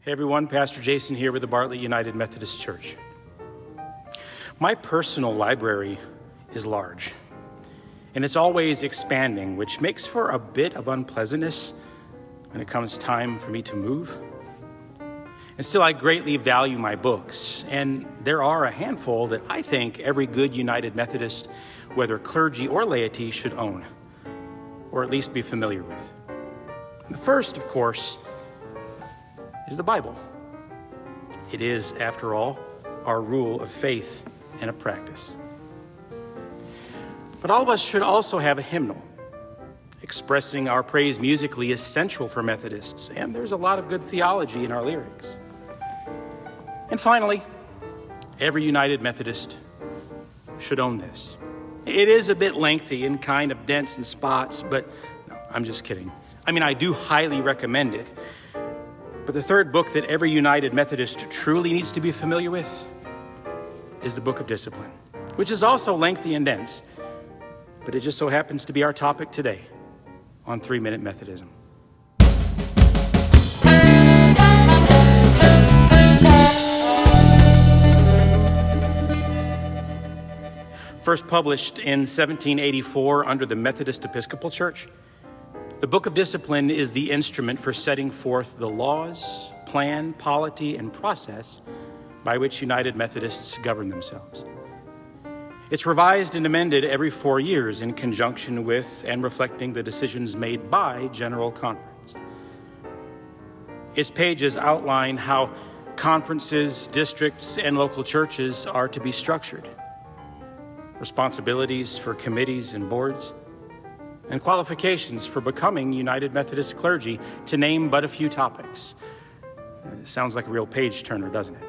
Hey everyone, Pastor Jason here with the Bartlett United Methodist Church. My personal library is large, and it's always expanding, which makes for a bit of unpleasantness when it comes time for me to move. And still, I greatly value my books, and there are a handful that I think every good United Methodist, whether clergy or laity, should own, or at least be familiar with. And the first, of course, is the Bible. It is, after all, our rule of faith and of practice. But all of us should also have a hymnal. Expressing our praise musically is central for Methodists, and there's a lot of good theology in our lyrics. And finally, every United Methodist should own this. It is a bit lengthy and kind of dense in spots, but no, I'm just kidding. I do highly recommend it. But the third book that every United Methodist truly needs to be familiar with is the Book of Discipline, which is also lengthy and dense, but it just so happens to be our topic today on 3-Minute Methodism. First published in 1784 under the Methodist Episcopal Church, the Book of Discipline is the instrument for setting forth the laws, plan, polity, and process by which United Methodists govern themselves. It's revised and amended every 4 years in conjunction with and reflecting the decisions made by General Conference. Its pages outline how conferences, districts, and local churches are to be structured, responsibilities for committees and boards, and qualifications for becoming United Methodist clergy, to name but a few topics. It sounds like a real page-turner, doesn't it?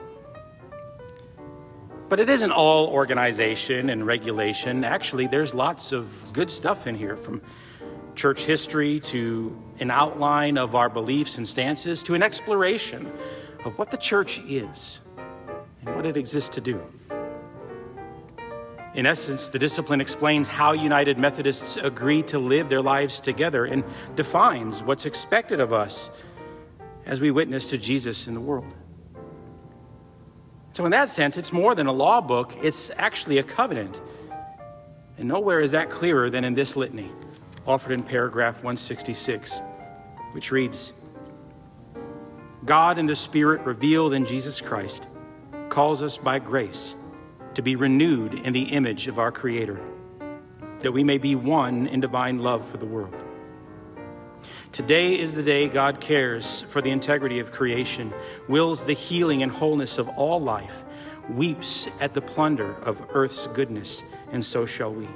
But it isn't all organization and regulation. Actually, there's lots of good stuff in here, from church history to an outline of our beliefs and stances to an exploration of what the church is and what it exists to do. In essence, the discipline explains how United Methodists agree to live their lives together and defines what's expected of us as we witness to Jesus in the world. So in that sense, it's more than a law book, it's actually a covenant. And nowhere is that clearer than in this litany, offered in paragraph 166, which reads, God in the Spirit revealed in Jesus Christ calls us by grace to be renewed in the image of our Creator, that we may be one in divine love for the world. Today is the day God cares for the integrity of creation, wills the healing and wholeness of all life, weeps at the plunder of earth's goodness, and so shall we.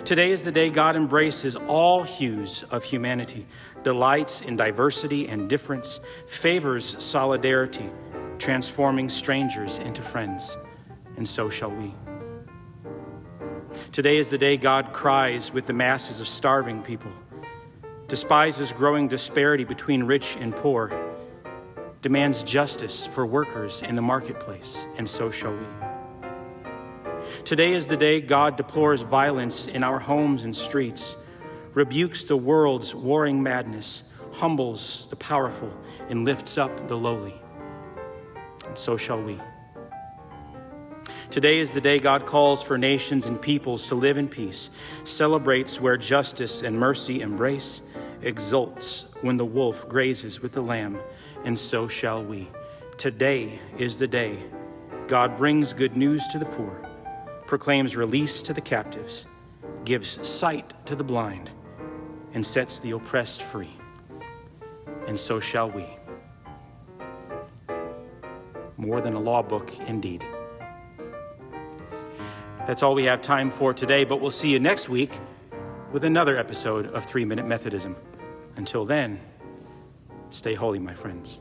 Today is the day God embraces all hues of humanity, delights in diversity and difference, favors solidarity, transforming strangers into friends, and so shall we. Today is the day God cries with the masses of starving people, despises growing disparity between rich and poor, demands justice for workers in the marketplace, and so shall we. Today is the day God deplores violence in our homes and streets, rebukes the world's warring madness, humbles the powerful, and lifts up the lowly. And so shall we. Today is the day God calls for nations and peoples to live in peace, celebrates where justice and mercy embrace, exults when the wolf grazes with the lamb, and so shall we. Today is the day God brings good news to the poor, proclaims release to the captives, gives sight to the blind, and sets the oppressed free. And so shall we. More than a law book, indeed. That's all we have time for today, but we'll see you next week with another episode of 3-Minute Methodism. Until then, stay holy, my friends.